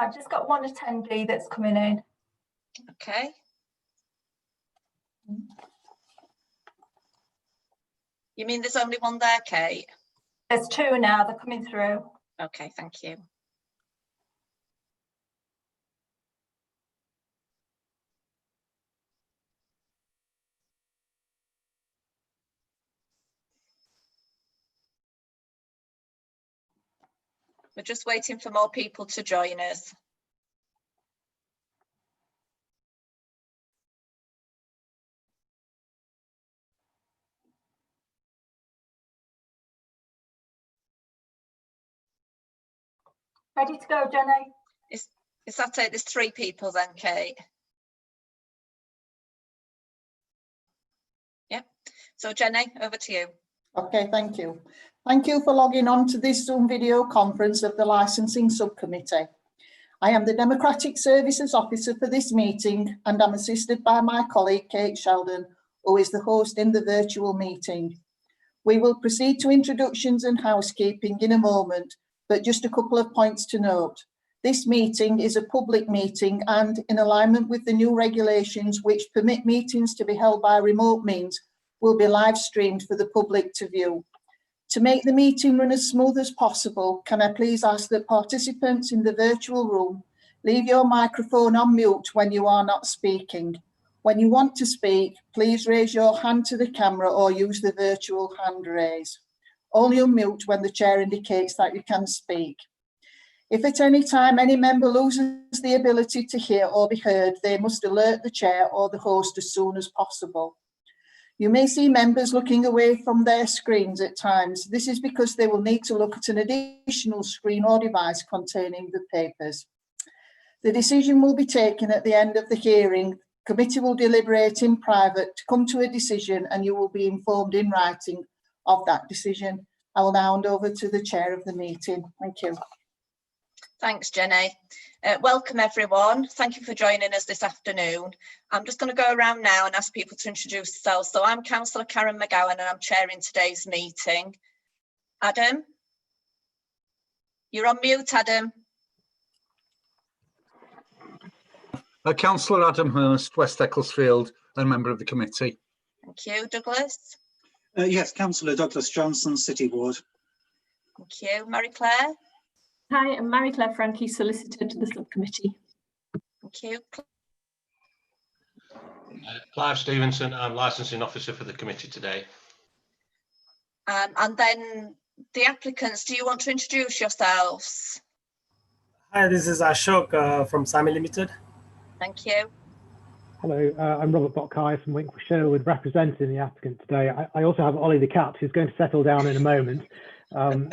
I've just got one attendee that's coming in. Okay. You mean there's only one there, Kate? There's two now, they're coming through. Okay, thank you. We're just waiting for more people to join us. Ready to go, Jenny? Is that it? There's 3 people then, Kate? Yep. So Jenny, over to you. Okay, thank you. Thank you for logging on to this Zoom video conference of the Licensing Subcommittee. I am the Democratic Services Officer for this meeting and I'm assisted by my colleague Kate Sheldon, who is the host in the virtual meeting. We will proceed to introductions and housekeeping in a moment, but just a couple of points to note. This meeting is a public meeting and, in alignment with the new regulations which permit meetings to be held by remote means, will be live streamed for the public to view. To make the meeting run as smooth as possible, can I please ask that participants in the virtual room leave your microphone on mute when you are not speaking. When you want to speak, please raise your hand to the camera or use the virtual hand raise. Only unmute when the chair indicates that you can speak. If at any time any member loses the ability to hear or be heard, they must alert the chair or the host as soon as possible. You may see members looking away from their screens at times. This is because they will need to look at an additional screen or device containing the papers. The decision will be taken at the end of the hearing. The committee will deliberate in private to come to a decision and you will be informed in writing of that decision. I will now hand over to the chair of the meeting. Thank you. Thanks, Jenny. Welcome everyone. Thank you for joining us this afternoon. I'm just going to go around now and ask people to introduce themselves. So I'm Councillor Karen McGowan and I'm chairing today's meeting. Adam? You're on mute, Adam. Councillor Adam Hurst, West Ecclesfield, and member of the committee. Thank you. Douglas? Yes, Councillor Douglas Johnson, City Ward. Thank you. Marie-Claire? Hi, I'm Marie-Claire Frankie, solicitor to the subcommittee. Thank you. Clive Stevenson, I'm licensing officer for the committee today. And then the applicants, do you want to introduce yourselves? Hi, this is Ashok from Sami Limited. Thank you. Hello, I'm Robert Bockeye from Winkle Sherwood, representing the applicant today. I also have Ollie the cat, who's going to settle down in a moment. I'm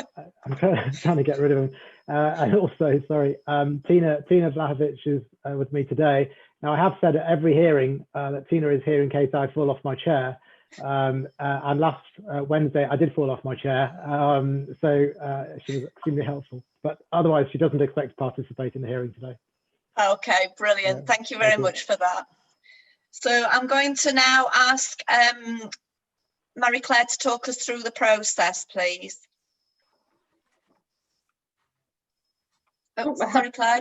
trying to get rid of him. And also, sorry, Tina Vlahovic is with me today. Now, I have said at every hearing that Tina is here in case I fall off my chair. And last Wednesday, I did fall off my chair. So she was extremely helpful. But otherwise, she doesn't expect to participate in the hearing today. Okay, brilliant. Thank you very much for that. So I'm going to now ask Marie-Claire to talk us through the process, please. Oh, sorry, Clive.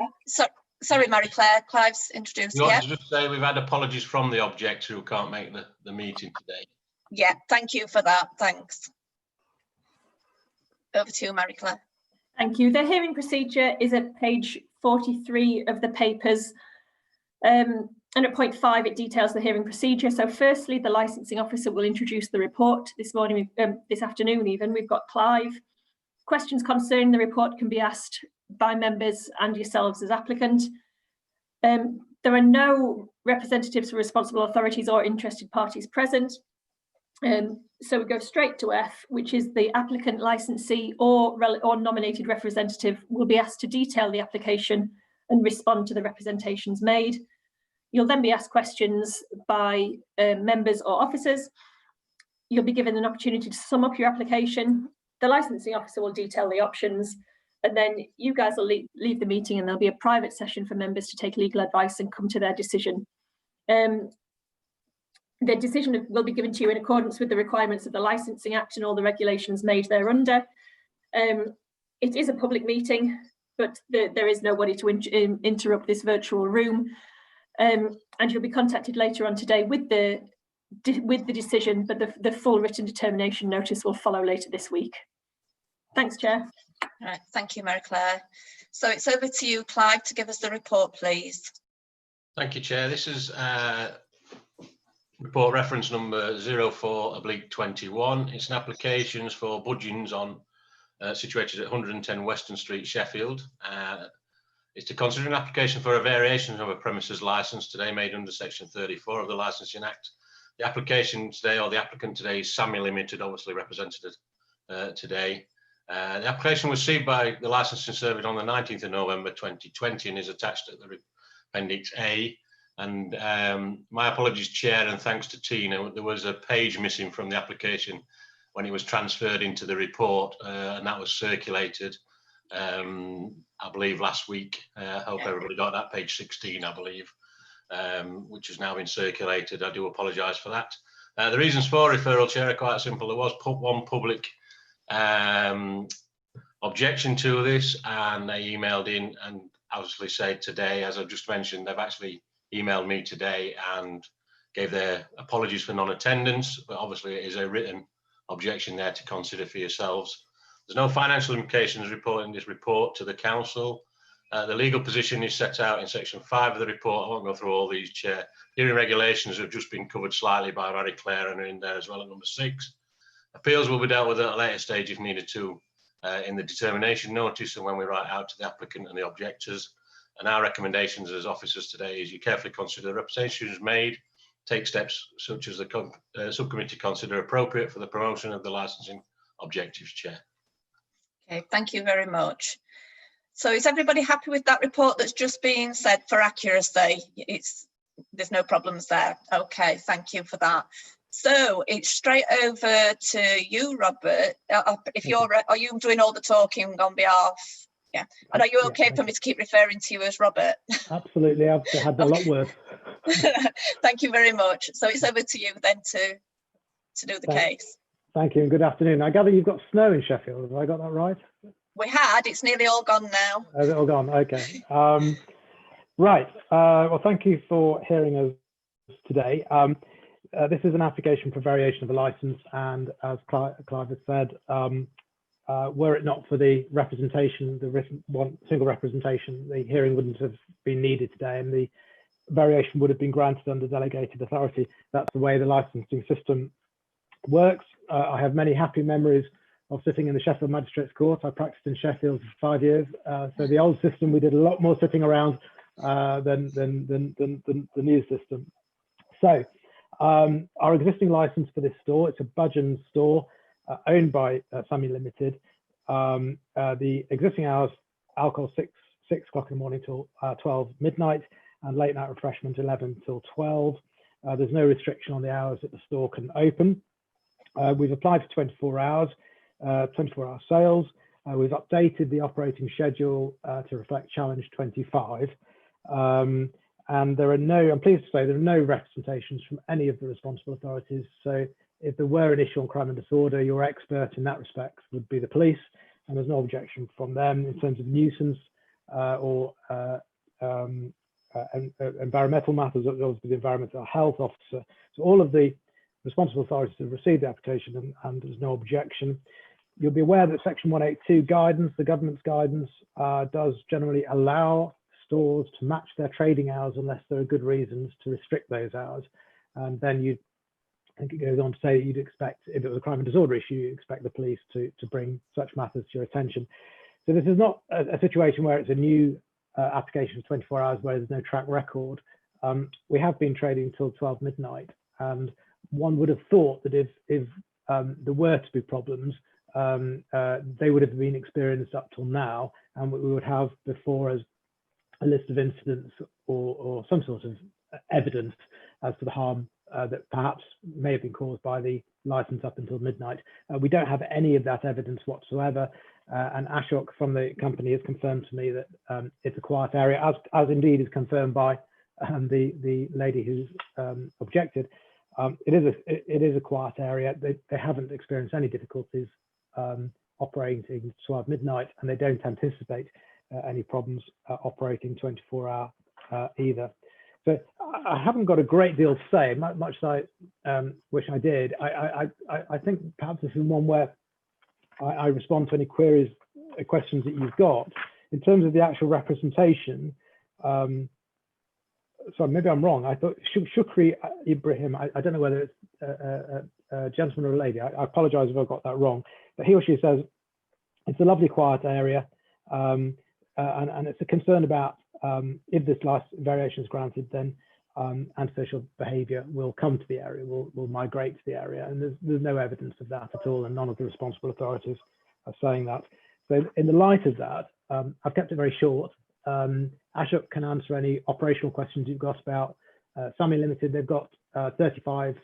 Sorry, Marie-Claire. Clive's introduced. You want Yeah. to just say we've had apologies from the objector who can't make the meeting today. Yeah, thank you for that. Thanks. Over to you, Marie-Claire. Thank you. The hearing procedure is at page 43 of the papers. And at point 5, it details the hearing procedure. So firstly, the licensing officer will introduce the report this morning, this afternoon even. We've got Clive. Questions concerning the report can be asked by members and yourselves as applicant. There are no representatives for responsible authorities or interested parties present. So we go straight to F, which is the applicant, licensee or nominated representative will be asked to detail the application and respond to the representations made. You'll then be asked questions by members or officers. You'll be given an opportunity to sum up your application. The licensing officer will detail the options, and then you guys will leave the meeting and there'll be a private session for members to take legal advice and come to their decision. The decision will be given to you in accordance with the requirements of the Licensing Act and all the regulations made thereunder. It is a public meeting, but there is nobody to interrupt this virtual room. And you'll be contacted later on today with the decision, but the full written determination notice will follow later this week. Thanks, Chair. Right, thank you, Mary Claire. So it's over to you, Clive, to give us the report, please. Thank you, Chair. This is report reference number 04/21. It's an application for budgeons on situated at 110 Western Street, Sheffield. It's to consider an application for a variation of a premises licence today made under section 34 of the Licensing Act. The application today, or the applicant today, is Sammy Limited, obviously represented today. The application was received by the Licensing Service on the 19th of November 2020 and is attached at the Appendix A. And my apologies, Chair, and thanks to Tina, there was a page missing from the application when it was transferred into the report, and that was circulated, I believe, last week. I hope everybody got that, page 16, I believe, which has now been circulated. I do apologise for that. The reasons for referral, Chair, are quite simple. There was one public objection to this, and they emailed in, and obviously said today, as I've just mentioned, they've actually emailed me today and gave their apologies for non-attendance, but obviously it is a written objection there to consider for yourselves. There's no financial implications reported in this report to the council. The legal position is set out in section 5 of the report. I won't go through all these, Chair. Hearing regulations have just been covered slightly by Mary Claire and are in there as well at number 6. Appeals will be dealt with at a later stage if needed to in the determination notice and when we write out to the applicant and the objectors. And our recommendations as officers today is you carefully consider the representations made, take steps such as the subcommittee consider appropriate for the promotion of the licensing objectives, Chair. Okay, thank you very much. So is everybody happy with that report that's just been said for accuracy? There's no problems there. Okay, thank you for that. So it's straight over to you, Robert. If you're, are you doing all the talking on behalf? Yeah. And are you okay for me to keep referring to you as Robert? Absolutely, I've had a lot worse. Thank you very much. So it's over to you then to do the case. Thank you and good afternoon. I gather you've got snow in Sheffield. Have I got that right? We had. It's nearly all gone now. Is it all gone? Okay. Right. Well, thank you for hearing us today. This is an application for variation of a licence, and as Clive has said, were it not for the representation, the written single representation, the hearing wouldn't have been needed today, and the variation would have been granted under delegated authority. That's the way the licensing system works. I have many happy memories of sitting in the Sheffield Magistrates Court. I practiced in Sheffield for 5 years. So the old system, we did a lot more sitting around than the new system. So our existing license for this store, it's a Budgeons store owned by Sammy Limited. The existing hours, alcohol 6 o'clock in the morning till 12 midnight, and late night refreshment 11 till 12. There's no restriction on the hours that the store can open. We've applied for 24 hours, 24-hour sales. We've updated the operating schedule to reflect challenge 25. And there are no, I'm pleased to say, there are no representations from any of the responsible authorities. So if there were an issue on crime and disorder, your expert in that respect would be the police, and there's no objection from them in terms of nuisance or environmental matters. Obviously, the environmental health officer. So all of the responsible authorities have received the application, and there's no objection. You'll be aware that section 182 guidance, the government's guidance, does generally allow stores to match their trading hours unless there are good reasons to restrict those hours. And then I think it goes on to say that you'd expect, if it was a crime and disorder issue, you expect the police to bring such matters to your attention. So this is not a situation where it's a new application for 24 hours where there's no track record. We have been trading till 12 midnight, and one would have thought that if there were to be problems, they would have been experienced up till now, and we would have before us a list of incidents or some sort of evidence as to the harm that perhaps may have been caused by the license up until midnight. We don't have any of that evidence whatsoever, and Ashok from the company has confirmed to me that it's a quiet area, as indeed is confirmed by the lady who's objected. It is a quiet area. They haven't experienced any difficulties operating 12 midnight, and they don't anticipate any problems operating 24-hour either. So I haven't got a great deal to say, much as I wish I did. I think perhaps this is one where I respond to any queries, questions that you've got. In terms of the actual representation, so maybe I'm wrong. I thought Shukri Ibrahim, I don't know whether it's a gentleman or a lady. I apologize if I got that wrong, but he or she says it's a lovely quiet area, and it's a concern about if this last variation is granted, then antisocial behaviour will come to the area, will migrate to the area, and there's no evidence of that at all, and none of the responsible authorities are saying that. So in the light of that, I've kept it very short. Ashok can answer any operational questions you've got about Sami Limited. They've got 35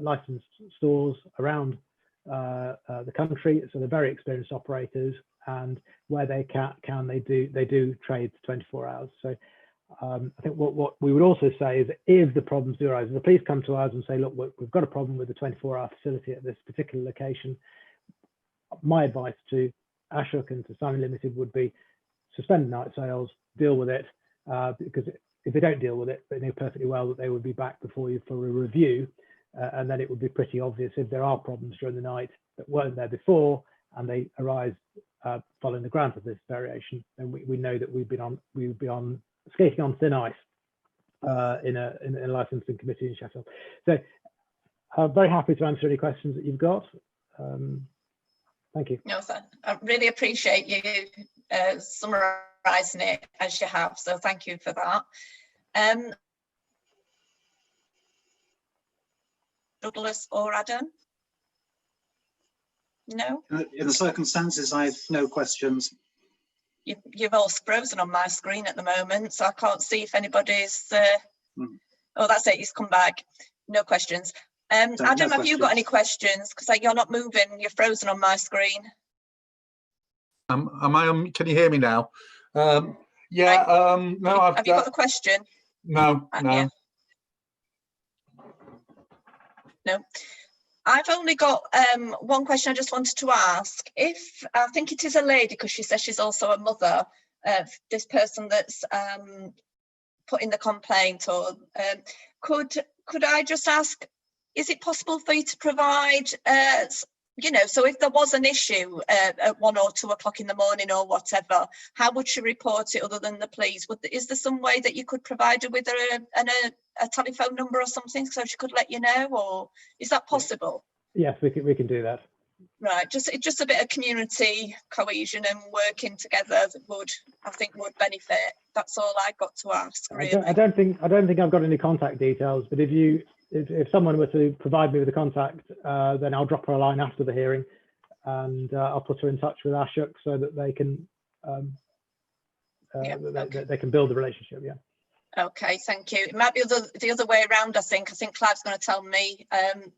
licensed stores around the country, so they're very experienced operators, and where they can they do trade 24 hours. So I think what we would also say is that if the problems do arise, if the police come to us and say, look, we've got a problem with the 24-hour facility at this particular location, my advice to Ashok and to Sami Limited would be suspend night sales, deal with it, because if they don't deal with it, they know perfectly well that they would be back before you for a review, and then it would be pretty obvious if there are problems during the night that weren't there before and they arise following the grant of this variation, then we know that we would be on skating on thin ice in a licensing committee in Sheffield. So I'm very happy to answer any questions that you've got. Thank you. No, I really appreciate you summarising it as you have, so thank you for that. Douglas or Adam? No? In the circumstances, I have no questions. You've all frozen on my screen at the moment, so I can't see if anybody's... Oh, that's it, he's come back. No questions. Adam, have you got any questions? Because you're not moving, you're frozen on my screen. Am I on? Can you hear me now? Yeah. No. Have you got a question? No. No. Yeah. No. I've only got one question I just wanted to ask. If I think it is a lady, because she says she's also a mother of this person that's put in the complaint, or could I just ask, is it possible for you to provide, you know, so if there was an issue at 1 or 2 o'clock in the morning or whatever, how would she report it other than the police? Is there some way that you could provide her with a telephone number or something so she could let you know, or is that possible? Yes, we can do that. Right, just a bit of community cohesion and working together that I think would benefit. That's all I got to ask, really. I don't think I've got any contact details, but if someone were to provide me with a contact, then I'll drop her a line after the hearing, and I'll put her in touch with Ashok so that they can they can build the relationship. Yeah. Okay, thank you. It might be the other way around. I think Clive's going to tell me.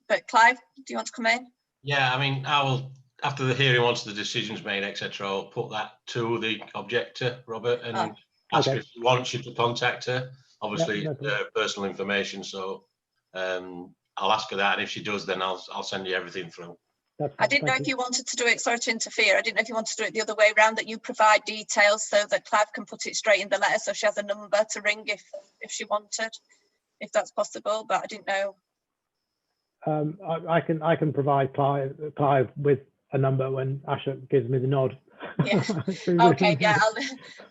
But Clive, do you want to come in? Yeah, I mean, I will, after the hearing, once the decision's made, etc., I'll put that to the objector, Robert, and ask her if she wants you to contact her. Obviously, personal information, so I'll ask her that, and if she does, then I'll send you everything through. I didn't know if you wanted to do it, sorry to interfere, I didn't know if you wanted to do it the other way around, that you provide details so that Clive can put it straight in the letter so she has a number to ring if she wanted, if that's possible, but I didn't know. I can provide Clive with a number when Ashok gives me the nod. Yeah. Okay. Yeah,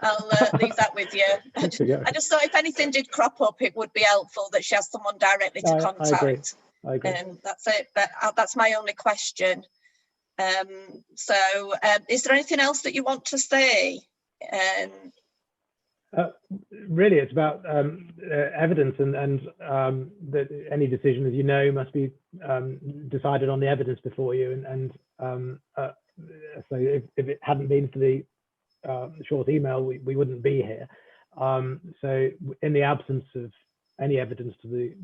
I'll leave that with you. I just thought if anything did crop up, it would be helpful that she has someone directly to contact. I agree. That's it. But that's my only question. So, is there anything else that you want to say? Really, it's about evidence, and that any decision, as you know, must be decided on the evidence before you. So if it hadn't been for the short email, we wouldn't be here. So in the absence of any evidence to the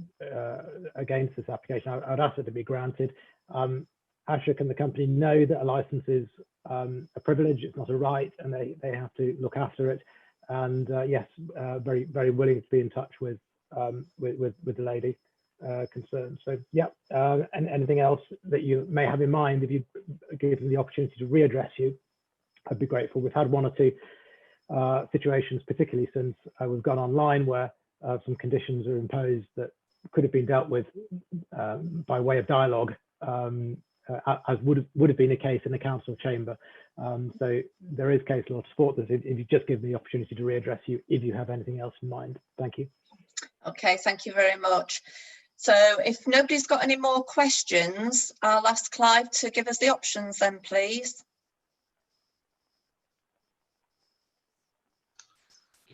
against this application, I'd ask it to be granted. Ashok and the company know that a license is a privilege; it's not a right, and they have to look after it. And yes, very, very willing to be in touch with the lady concerned. So yeah, and anything else that you may have in mind, if you give them the opportunity to readdress you, I'd be grateful. We've had 1 or 2 situations, particularly since we've gone online, where some conditions are imposed that could have been dealt with by way of dialogue, as would have been the case in the council chamber. So there is case law to support this. If you just give me the opportunity to readdress you, if you have anything else in mind. Thank you. Okay, thank you very much. So if nobody's got any more questions, I'll ask Clive to give us the options then, please.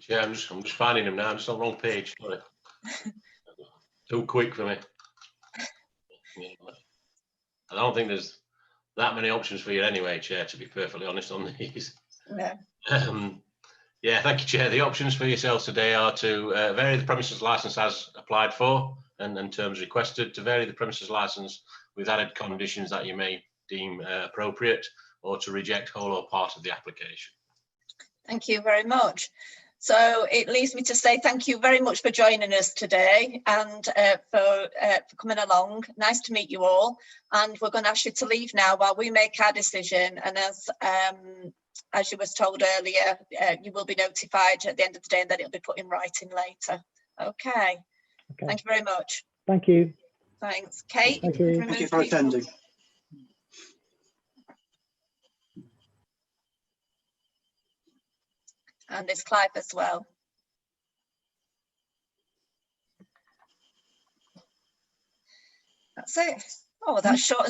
Yeah, I'm just finding them now. I'm just on the wrong page. Sorry. Too quick for me. I don't think there's that many options for you anyway, Chair, to be perfectly honest on these. No. Yeah, thank you, Chair. The options for yourselves today are to vary the premises licence as applied for and terms requested, to vary the premises licence with added conditions that you may deem appropriate, or to reject whole or part of the application. Thank you very much. So it leaves me to say thank you very much for joining us today and for coming along. Nice to meet you all. And we're going to ask you to leave now while we make our decision. And as you was told earlier, you will be notified at the end of the day and that it'll be put in writing later. Okay. Thank you very much. Thank you. Thanks. Kate. Thank you. Thank you for attending. And there's Clive as well. That's it. Oh, that's short.